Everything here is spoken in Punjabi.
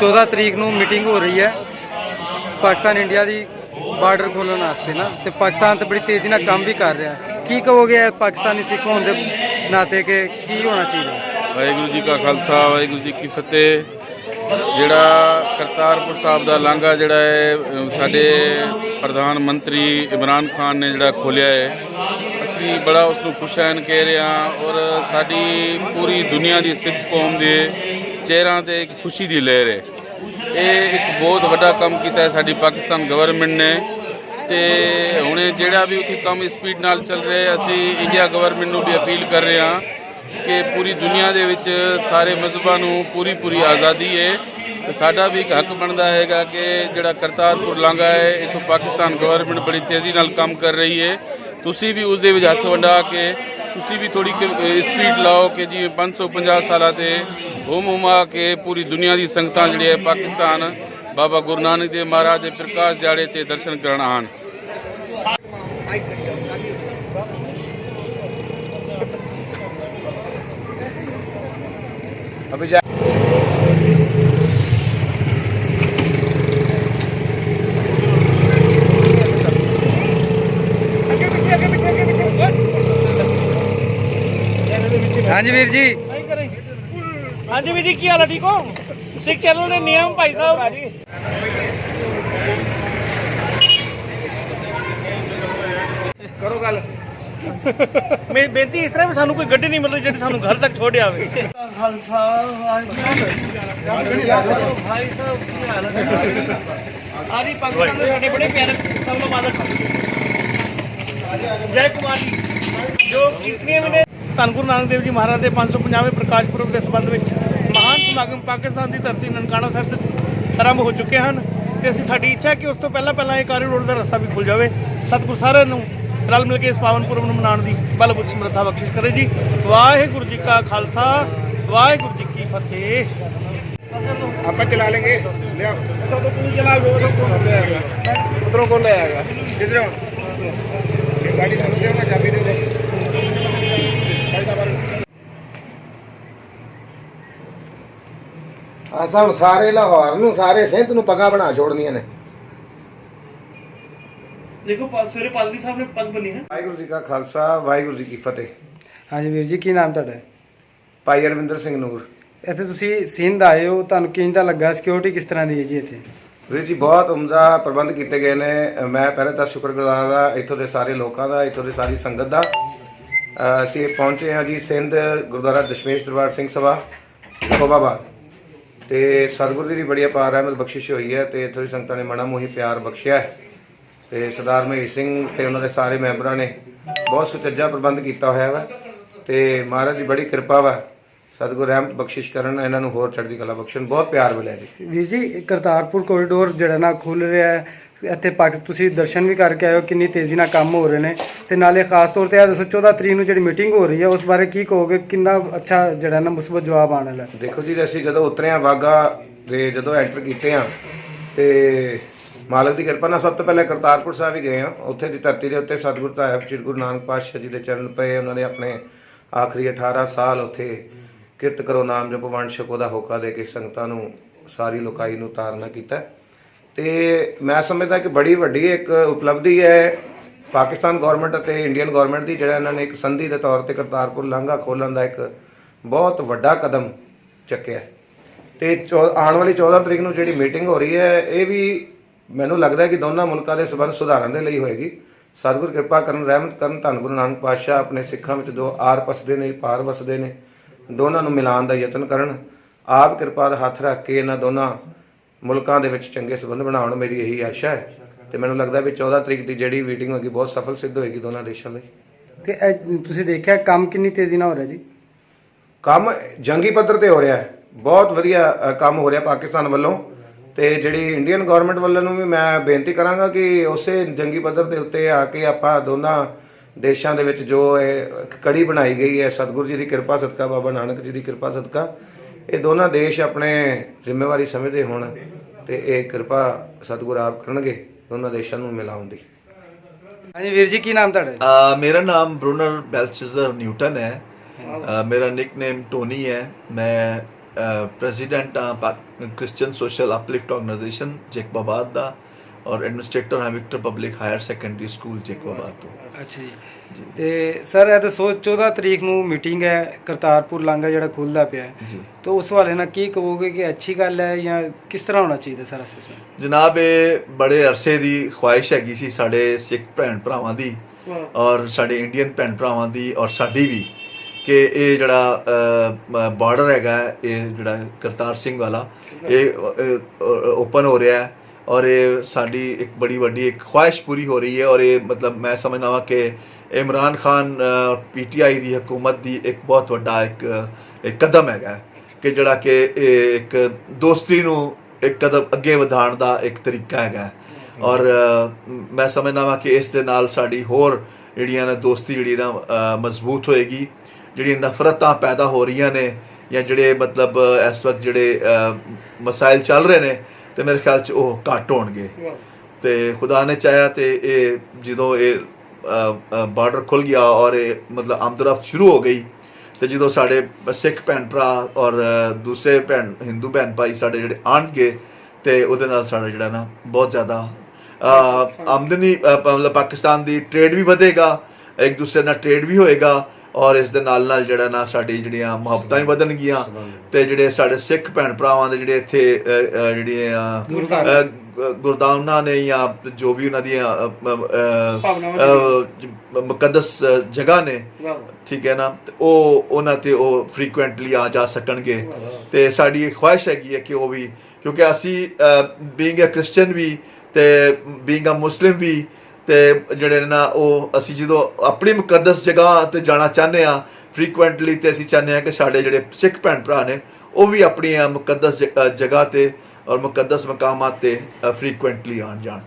14 ਤਰੀਕ ਨੂੰ ਮੀਟਿੰਗ ਹੋ ਰਹੀ ਹੈ ਪਾਕਿਸਤਾਨ ਇੰਡੀਆ ਦੀ ਬਾਰਡਰ ਖੋਲ੍ਹਣ ਵਾਸਤੇ ਨਾ, ਤੇ ਪਾਕਿਸਤਾਨ ਤੇ ਬੜੀ ਤੇਜ਼ੀ ਨਾਲ ਕੰਮ ਵੀ ਕਰ ਰਿਹਾ। ਕੀ ਕਹੋਗੇ ਪਾਕਿਸਤਾਨੀ ਸਿੱਖ ਹੋਣ ਦੇ ਨਾਤੇ ਕਿ ਕੀ ਹੋਣਾ ਚਾਹੀਦਾ? ਵਾਹਿਗੁਰੂ ਜੀ ਕਾ ਖਾਲਸਾ, ਵਾਹਿਗੁਰੂ ਜੀ ਕੀ ਫਤਿਹ। ਜਿਹੜਾ ਕਰਤਾਰਪੁਰ ਸਾਹਿਬ ਦਾ ਲਾਂਘਾ ਜਿਹੜਾ ਹੈ ਸਾਡੇ ਪ੍ਰਧਾਨ ਮੰਤਰੀ ਇਮਰਾਨ ਖਾਨ ਨੇ ਜਿਹੜਾ ਖੋਲ੍ਹਿਆ ਹੈ, ਅਸੀਂ ਬੜਾ ਉਸ ਨੂੰ ਖੁਸ਼ੈਨ ਕਹਿ ਰਹੇ ਹਾਂ। ਔਰ ਸਾਡੀ ਪੂਰੀ ਦੁਨੀਆ ਦੀ ਸਿੱਖ ਕੌਮ ਦੇ ਚਿਹਰਿਆਂ 'ਤੇ ਇੱਕ ਖੁਸ਼ੀ ਦੀ ਲਹਿਰ ਹੈ। ਇਹ ਇੱਕ ਬਹੁਤ ਵੱਡਾ ਕੰਮ ਕੀਤਾ ਹੈ ਸਾਡੀ ਪਾਕਿਸਤਾਨ ਗਵਰਨਮੈਂਟ ਨੇ। ਤੇ ਹੁਣੇ ਜਿਹੜਾ ਵੀ ਉੱਥੇ ਕੰਮ ਸਪੀਡ ਨਾਲ ਚੱਲ ਰਿਹਾ, ਅਸੀਂ ਇੰਡੀਆ ਗਵਰਨਮੈਂਟ ਨੂੰ ਵੀ ਅਪੀਲ ਕਰ ਰਹੇ ਹਾਂ ਕਿ ਪੂਰੀ ਦੁਨੀਆ ਦੇ ਵਿੱਚ ਸਾਰੇ ਮਜ਼ਹਬਾਂ ਨੂੰ ਪੂਰੀ ਆਜ਼ਾਦੀ ਹੈ। ਤੇ ਸਾਡਾ ਵੀ ਇੱਕ ਹੱਕ ਬਣਦਾ ਹੈਗਾ ਕਿ ਜਿਹੜਾ ਕਰਤਾਰਪੁਰ ਲਾਂਘਾ ਹੈ, ਇੱਥੋਂ ਪਾਕਿਸਤਾਨ ਗਵਰਨਮੈਂਟ ਬੜੀ ਤੇਜ਼ੀ ਨਾਲ ਕੰਮ ਕਰ ਰਹੀ ਹੈ। ਤੁਸੀਂ ਵੀ ਉਸ ਦੇ ਵਿੱਚ ਹੱਥ ਵੰਡਾ ਕੇ ਤੁਸੀਂ ਵੀ ਥੋੜੀ ਸਪੀਡ ਲਾਓ ਕਿ ਜਿਵੇਂ 550 ਸਾਲਾਂ ਤੇ ਹੁਮਾ ਕੇ ਪੂਰੀ ਦੁਨੀਆ ਦੀ ਸੰਗਤਾਂ ਜਿਹੜੀ ਹੈ ਪਾਕਿਸਤਾਨ ਬਾਬਾ ਗੁਰੂ ਨਾਨਕ ਦੇਵ ਮਹਾਰਾਜ ਦੇ ਪ੍ਰਕਾਸ਼ ਦਿਹਾੜੇ ਤੇ ਦਰਸ਼ਨ ਕਰਨ ਆਉਣ। हाँ जी वीर जी, हाँ जी वीर जी, की हाल है? ठीक हो? सिख चैनल के नियम भाई साहब करो गल। मेरी बेनती इस तरह भी सानू कोई गड्डी नहीं मिलती जी सानू घर तक छोड़ आवे। खालसा भाई साहब की हाल है? आज ही पाकिस्तान के साडे बड़े प्यारे सब मादक जय कुमार जी जो कीर्तनियां ने ਧੰਨ ਗੁਰੂ ਨਾਨਕ ਦੇਵ ਜੀ ਮਹਾਰਾਜ ਦੇ 550ਵੇਂ ਪ੍ਰਕਾਸ਼ ਪੁਰਬ ਦੇ ਸੰਬੰਧ ਵਿੱਚ ਮਹਾਨ ਸਮਾਗਮ ਪਾਕਿਸਤਾਨ ਦੀ ਧਰਤੀ ਨਨਕਾਣਾ ਸਾਹਿਬ ਤੇ ਆਰੰਭ ਹੋ ਚੁੱਕੇ ਹਨ ਤੇ ਸਾਡੀ ਇੱਛਾ ਹੈ ਕਿ ਉਸ ਤੋਂ ਪਹਿਲਾਂ ਇਹ ਕਾਰੀਡੋਰ ਦਾ ਰਸਤਾ ਵੀ ਖੁੱਲ ਜਾਵੇ। ਸਤਿਗੁਰ ਸਾਰਿਆਂ ਨੂੰ ਰਲ ਮਿਲ ਕੇ ਇਸ ਪਾਵਨ ਪੁਰਬ ਨੂੰ ਮਨਾਉਣ ਦੀ ਬਲ ਬੁੱਧ ਸਮਰੱਥਾ ਬਖਸ਼ਿਸ਼ ਕਰੇ ਜੀ। ਵਾਹਿਗੁਰੂ ਜੀ ਕਾ ਖਾਲਸਾ, ਵਾਹਿਗੁਰੂ ਜੀ ਕੀ ਫਤਿਹ। आप चला लेंगे, ले आओ। तो तू चला, वो तो कौन ले आएगा? उधरों कौन ले आएगा? किधरों? ये गाड़ी चालू दे ना, चाबी दे दे। असा हुण सारे लाहौर नूं सारे सिंध नूं पग्गां बना छोड़नियां ने। देखो सवेरे पादरी साहब ने पग बनी है। वाहिगुरू जी का खालसा, वाहिगुरू जी की फतेह। हाँ जी वीर जी, की नाम तुहाडा? भाई अरविंदर सिंह नूर। ਇੱਥੇ ਤੁਸੀਂ ਸਿੰਧ ਆਏ ਹੋ, ਤੁਹਾਨੂੰ ਕਿੰਜ ਦਾ ਲੱਗਾ? ਸਿਕਿਉਰਿਟੀ ਕਿਸ ਤਰ੍ਹਾਂ ਦੀ ਹੈ ਜੀ ਇੱਥੇ? ਵੀਰ ਜੀ ਬਹੁਤ ਉਮਦਾ ਪ੍ਰਬੰਧ ਕੀਤੇ ਗਏ ਨੇ। ਮੈਂ ਪਹਿਲੇ ਤਾਂ ਸ਼ੁਕਰਗੁਜ਼ਾਰ ਹਾਂ ਇੱਥੋਂ ਦੇ ਸਾਰੇ ਲੋਕਾਂ ਦਾ, ਇੱਥੋਂ ਦੀ ਸਾਰੀ ਸੰਗਤ ਦਾ। ਅਸੀਂ ਪਹੁੰਚੇ ਹਾਂ ਜੀ ਸਿੰਧ ਗੁਰਦੁਆਰਾ ਦਸ਼ਮੇਸ਼ ਦਰਬਾਰ ਸਿੰਘ ਸਭਾ ਖੋਬਾਬਾਦ, ਤੇ ਸਤਿਗੁਰੂ ਦੀ ਬੜੀ ਅਪਾਰ ਰਹਿਮਤ ਬਖਸ਼ਿਸ਼ ਹੋਈ ਹੈ ਤੇ ਇੱਥੋਂ ਦੀ ਸੰਗਤਾਂ ਨੇ ਮਨਾ ਮੋਹੀ ਪਿਆਰ ਬਖਸ਼ਿਆ ਹੈ ਤੇ ਸਰਦਾਰ ਮਹੇਸ਼ ਸਿੰਘ ਤੇ ਉਹਨਾਂ ਦੇ ਸਾਰੇ ਮੈਂਬਰਾਂ ਨੇ ਬਹੁਤ ਸੁਚੱਜਾ ਪ੍ਰਬੰਧ ਕੀਤਾ ਹੋਇਆ ਵਾ ਤੇ ਮਹਾਰਾਜ ਦੀ ਬੜੀ ਕਿਰਪਾ ਵਾ। ਸਤਿਗੁਰੂ ਰਹਿਮਤ ਬਖਸ਼ਿਸ਼ ਕਰਨ, ਇਹਨਾਂ ਨੂੰ ਹੋਰ ਚੜ੍ਹਦੀ ਕਲਾ ਬਖਸ਼ਣ। ਬਹੁਤ ਪਿਆਰ ਮਿਲਿਆ ਜੀ। ਵੀਰ ਜੀ, ਕਰਤਾਰਪੁਰ ਕੋਰੀਡੋਰ ਜਿਹੜਾ ਨਾ ਖੁੱਲ ਰਿਹਾ ਹੈ, ਇੱਥੇ ਤੁਸੀਂ ਦਰਸ਼ਨ ਵੀ ਕਰਕੇ ਆਏ ਹੋ, ਕਿੰਨੀ ਤੇਜ਼ੀ ਨਾਲ ਕੰਮ ਹੋ ਰਹੇ ਨੇ, ਤੇ ਨਾਲੇ ਖਾਸ ਤੌਰ ਤੇ 14 ਤਰੀਕ ਨੂੰ ਜਿਹੜੀ ਮੀਟਿੰਗ ਹੋ ਰਹੀ ਹੈ ਉਸ ਬਾਰੇ ਕੀ ਕਹੋਗੇ? ਕਿੰਨਾ ਅੱਛਾ ਜਿਹੜਾ ਨਾ ਮੁਸਬਤ ਜਵਾਬ ਆਉਣ ਵਾਲਾ? ਦੇਖੋ ਜੀ, ਅਸੀਂ ਜਦੋਂ ਉਤਰੇ ਹਾਂ ਵਾਗਾ ਤੇ ਜਦੋਂ ਐਂਟਰ ਕੀਤੇ ਹਾਂ ਤੇ ਮਾਲਕ ਦੀ ਕਿਰਪਾ ਨਾਲ ਸਭ ਤੋਂ ਪਹਿਲਾਂ ਕਰਤਾਰਪੁਰ ਸਾਹਿਬ ਹੀ ਗਏ ਹਾਂ। ਉੱਥੇ ਦੀ ਧਰਤੀ ਦੇ ਉੱਤੇ ਸਤਿਗੁਰੂ ਸਾਹਿਬ ਸ੍ਰੀ ਗੁਰੂ ਨਾਨਕ ਪਾਤਸ਼ਾਹ ਜੀ ਦੇ ਚਰਨ ਪਏ। ਉਹਨਾਂ ਨੇ ਆਪਣੇ ਆਖਰੀ 18 ਸਾਲ ਉੱਥੇ ਕਿਰਤ ਕਰੋ, ਨਾਮ ਜਪੋ, ਵੰਡ ਛਕੋ ਦਾ ਹੋਕਾ ਦੇ ਕੇ ਸੰਗਤਾਂ ਨੂੰ ਸਾਰੀ ਲੋਕਾਈ ਨੂੰ ਤਾਰਨਾ ਕੀਤਾ ਤੇ ਮੈਂ ਸਮਝਦਾ ਕਿ ਬੜੀ ਵੱਡੀ ਇੱਕ ਉਪਲਬਧੀ ਹੈ ਪਾਕਿਸਤਾਨ ਗੌਰਮੈਂਟ ਅਤੇ ਇੰਡੀਅਨ ਗੌਰਮੈਂਟ ਦੀ, ਜਿਹੜਾ ਇਹਨਾਂ ਨੇ ਇੱਕ ਸੰਧੀ ਦੇ ਤੌਰ ਤੇ ਕਰਤਾਰਪੁਰ ਲਾਂਘਾ ਖੋਲ੍ਹਣ ਦਾ ਇੱਕ ਬਹੁਤ ਵੱਡਾ ਕਦਮ ਚੱਕਿਆ ਤੇ ਆਉਣ ਵਾਲੀ 14 ਤਰੀਕ ਨੂੰ ਜਿਹੜੀ ਮੀਟਿੰਗ ਹੋ ਰਹੀ ਹੈ ਇਹ ਵੀ ਮੈਨੂੰ ਲੱਗਦਾ ਕਿ ਦੋਨਾਂ ਮੁਲਕਾਂ ਦੇ ਸਬੰਧ ਸੁਧਾਰਨ ਦੇ ਲਈ ਹੋਏਗੀ। ਸਤਿਗੁਰ ਕਿਰਪਾ ਕਰਨ, ਰਹਿਮਤ ਕਰਨ। ਧੰਨ ਗੁਰੂ ਨਾਨਕ ਪਾਤਸ਼ਾਹ ਆਪਣੇ ਸਿੱਖਾਂ ਵਿੱਚ ਜੋ ਆਰ ਵਸਦੇ ਨੇ, ਪਾਰ ਵਸਦੇ ਨੇ, ਦੋਨਾਂ ਨੂੰ ਮਿਲਾਉਣ ਦਾ ਯਤਨ ਕਰਨ। ਆਪ ਕਿਰਪਾ ਦਾ ਹੱਥ ਰੱਖ ਕੇ ਇਹਨਾਂ ਦੋਨਾਂ ਮੁਲਕਾਂ ਦੇ ਵਿੱਚ ਚੰਗੇ ਸੰਬੰਧ ਬਣਾਉਣ, ਮੇਰੀ ਇਹੀ ਆਸ਼ਾ ਹੈ ਤੇ ਮੈਨੂੰ ਲੱਗਦਾ ਵੀ 14 ਤਰੀਕ ਦੀ ਜਿਹੜੀ ਮੀਟਿੰਗ ਹੋਏਗੀ ਬਹੁਤ ਸਫਲ ਸਿੱਧ ਹੋਏਗੀ ਦੋਨਾਂ ਦੇਸ਼ਾਂ ਲਈ। ਤੇ ਤੁਸੀਂ ਦੇਖਿਆ ਕੰਮ ਕਿੰਨੀ ਤੇਜ਼ੀ ਨਾਲ ਹੋ ਰਿਹਾ ਜੀ? ਕੰਮ ਜੰਗੀ ਪੱਧਰ ਤੇ ਹੋ ਰਿਹਾ ਹੈ, ਬਹੁਤ ਵਧੀਆ ਕੰਮ ਹੋ ਰਿਹਾ ਪਾਕਿਸਤਾਨ ਵੱਲੋਂ ਤੇ ਜਿਹੜੀ ਇੰਡੀਅਨ ਗਵਰਨਮੈਂਟ ਵੱਲੋਂ ਨੂੰ ਵੀ ਮੈਂ ਬੇਨਤੀ ਕਰਾਂਗਾ ਕਿ ਉਸੇ ਜੰਗੀ ਪੱਧਰ ਦੇ ਉੱਤੇ ਆ ਕੇ ਆਪਾਂ ਦੋਨਾਂ ਦੇਸ਼ਾਂ ਦੇ ਵਿੱਚ ਜੋ ਇਹ ਕੜੀ ਬਣਾਈ ਗਈ ਹੈ ਸਤਿਗੁਰੂ ਜੀ ਦੀ ਕਿਰਪਾ ਸਦਕਾ, ਬਾਬਾ ਨਾਨਕ ਜੀ ਦੀ ਕਿਰਪਾ ਸਦਕਾ, ਇਹ ਦੋਨਾਂ ਦੇਸ਼ ਆਪਣੇ ਜ਼ਿੰਮੇਵਾਰੀ ਸਮਝਦੇ ਹੋਣ ਤੇ ਇਹ ਕਿਰਪਾ ਸਤਿਗੁਰੂ ਆਪ ਕਰਨਗੇ ਦੋਨਾਂ ਦੇਸ਼ਾਂ ਨੂੰ ਮਿਲਾਉਣ ਦੀ। ਹਾਂਜੀ ਵੀਰ ਜੀ, ਕੀ ਨਾਮ ਤੁਹਾਡਾ? मेरा नाम ब्रूनर बेल्शेज़र न्यूटन है। मेरा निकनेम टोनी है। मैं ਪ੍ਰੈਜ਼ੀਡੈਂਟ ਹਾਂ Christian social uplift organization Jacobabad ਦਾ, ਔਰ ਐਡਮਿਨਿਸਟ੍ਰੇਟਰ ਹਾਂ Victor public higher secondary school Jacobabad ਤੋਂ। ਅੱਛਾ ਜੀ। ਤੇ ਸਰ ਇਹ ਦੱਸੋ 14 ਤਰੀਕ ਨੂੰ ਮੀਟਿੰਗ ਹੈ, ਕਰਤਾਰਪੁਰ ਲਾਂਘਾ ਜਿਹੜਾ ਖੁੱਲਦਾ ਪਿਆ ਹੈ, ਜੀ ਤਾਂ ਉਸ ਵਾਲੇ ਨਾਲ ਕੀ ਕਹੋਗੇ ਕਿ ਅੱਛੀ ਗੱਲ ਹੈ ਜਾਂ ਕਿਸ ਤਰ੍ਹਾਂ ਹੋਣਾ ਚਾਹੀਦਾ ਸਾਰਾ ਸਿਸਟਮ? ਜਨਾਬ, ਇਹ ਬੜੇ ਅਰਸੇ ਦੀ ਖੁਆਇਸ਼ ਹੈਗੀ ਸੀ ਸਾਡੇ ਸਿੱਖ ਭੈਣ ਭਰਾਵਾਂ ਦੀ ਔਰ ਸਾਡੇ ਇੰਡੀਅਨ ਭੈਣ ਭਰਾਵਾਂ ਦੀ ਔਰ ਸਾਡੀ ਵੀ, ਕਿ ਇਹ ਜਿਹੜਾ ਬਾਰਡਰ ਹੈਗਾ, ਇਹ ਜਿਹੜਾ ਕਰਤਾਰ ਸਿੰਘ ਵਾਲਾ ਇਹ ਓਪਨ ਹੋ ਰਿਹਾ ਹੈ, ਔਰ ਇਹ ਸਾਡੀ ਇੱਕ ਬੜੀ ਵੱਡੀ ਇੱਕ ਖੁਆਇਸ਼ ਪੂਰੀ ਹੋ ਰਹੀ ਹੈ। ਔਰ ਇਹ ਮਤਲਬ ਮੈਂ ਸਮਝਦਾ ਹਾਂ ਕਿ ਇਮਰਾਨ ਖਾਨ PTI ਦੀ ਹਕੂਮਤ ਦੀ ਇੱਕ ਬਹੁਤ ਵੱਡਾ ਇੱਕ ਕਦਮ ਹੈਗਾ ਕਿ ਜਿਹੜਾ ਕਿ ਇਹ ਇੱਕ ਦੋਸਤੀ ਨੂੰ ਇੱਕ ਕਦਮ ਅੱਗੇ ਵਧਾਉਣ ਦਾ ਇੱਕ ਤਰੀਕਾ ਹੈਗਾ। ਔਰ ਮੈਂ ਸਮਝਦਾ ਹਾਂ ਕਿ ਇਸ ਦੇ ਨਾਲ ਸਾਡੀ ਹੋਰ ਜਿਹੜੀਆਂ ਨੇ ਦੋਸਤੀ ਜਿਹੜੀ ਨਾ ਮਜ਼ਬੂਤ ਹੋਏਗੀ। ਜਿਹੜੀਆਂ ਨਫ਼ਰਤਾਂ ਪੈਦਾ ਹੋ ਰਹੀਆਂ ਨੇ ਜਾਂ ਜਿਹੜੇ ਮਤਲਬ ਇਸ ਵਕਤ ਜਿਹੜੇ ਮਸਾਇਲ ਚੱਲ ਰਹੇ ਨੇ, ਤੇ ਮੇਰੇ ਖਿਆਲ 'ਚ ਉਹ ਘੱਟ ਹੋਣਗੇ। ਤੇ ਖੁਦਾ ਨੇ ਚਾਹਿਆ ਤੇ ਇਹ ਜਦੋਂ ਇਹ ਬਾਰਡਰ ਖੁੱਲ ਗਿਆ ਔਰ ਇਹ ਮਤਲਬ ਆਮਦਰਫਤ ਸ਼ੁਰੂ ਹੋ ਗਈ, ਤੇ ਜਦੋਂ ਸਾਡੇ ਸਿੱਖ ਭੈਣ ਭਰਾ ਔਰ ਦੂਸਰੇ ਹਿੰਦੂ ਭੈਣ ਭਾਈ ਸਾਡੇ ਜਿਹੜੇ ਆਉਣਗੇ, ਤੇ ਉਹਦੇ ਨਾਲ ਸਾਡਾ ਜਿਹੜਾ ਨਾ ਬਹੁਤ ਜ਼ਿਆਦਾ ਆਮਦਨੀ ਮਤਲਬ ਪਾਕਿਸਤਾਨ ਦੀ ਟ੍ਰੇਡ ਵੀ ਵਧੇਗਾ, ਇੱਕ ਦੂਸਰੇ ਨਾਲ ਟ੍ਰੇਡ ਵੀ ਹੋਏਗਾ, ਔਰ ਇਸ ਦੇ ਨਾਲ ਨਾਲ ਜਿਹੜਾ ਨਾ ਸਾਡੀ ਜਿਹੜੀਆਂ ਮੁਹੱਬਤਾਂ ਵੀ ਵਧਣਗੀਆਂ। ਤੇ ਜਿਹੜੇ ਸਾਡੇ ਸਿੱਖ ਭੈਣ ਭਰਾਵਾਂ ਦੇ ਜਿਹੜੇ ਇੱਥੇ ਜਿਹੜੀਆਂ ਗੁਰਦਾਵਨਾਂ ਨੇ ਜਾਂ ਜੋ ਵੀ ਉਹਨਾਂ ਦੀਆਂ ਮੁਕੱਦਸ ਜਗ੍ਹਾ ਨੇ, ਠੀਕ ਹੈ ਨਾ, ਤੇ ਉਹ ਉਹਨਾਂ ਤੇ ਉਹ ਫ੍ਰੀਕੁਐਂਟਲੀ ਆ ਜਾ ਸਕਣਗੇ। ਤੇ ਸਾਡੀ ਇਹ ਖੁਆਇਸ਼ ਹੈਗੀ ਹੈ ਕਿ ਉਹ ਵੀ, ਕਿਉਂਕਿ ਅਸੀਂ ਬੀਇੰਗ ਅ ਕ੍ਰਿਸਚਨ ਵੀ ਤੇ ਬੀਇੰਗ ਅ ਮੁਸਲਿਮ ਵੀ, ਤੇ ਜਿਹੜੇ ਨਾ ਉਹ ਅਸੀਂ ਜਦੋਂ ਆਪਣੀ ਮੁਕੱਦਸ ਜਗ੍ਹਾ ਤੇ ਜਾਣਾ ਚਾਹੁੰਦੇ ਹਾਂ ਫ੍ਰੀਕੁਐਂਟਲੀ, ਤੇ ਅਸੀਂ ਚਾਹੁੰਦੇ ਹਾਂ ਕਿ ਸਾਡੇ ਜਿਹੜੇ ਸਿੱਖ ਭੈਣ ਭਰਾ ਨੇ ਉਹ ਵੀ ਆਪਣੀਆਂ ਮੁਕੱਦਸ ਜਗ੍ਹਾ ਤੇ ਔਰ ਮੁਕੱਦਸ ਮਕਾਮਾਤ ਤੇ ਫ੍ਰੀਕੁਐਂਟਲੀ ਆਉਣ ਜਾਣ।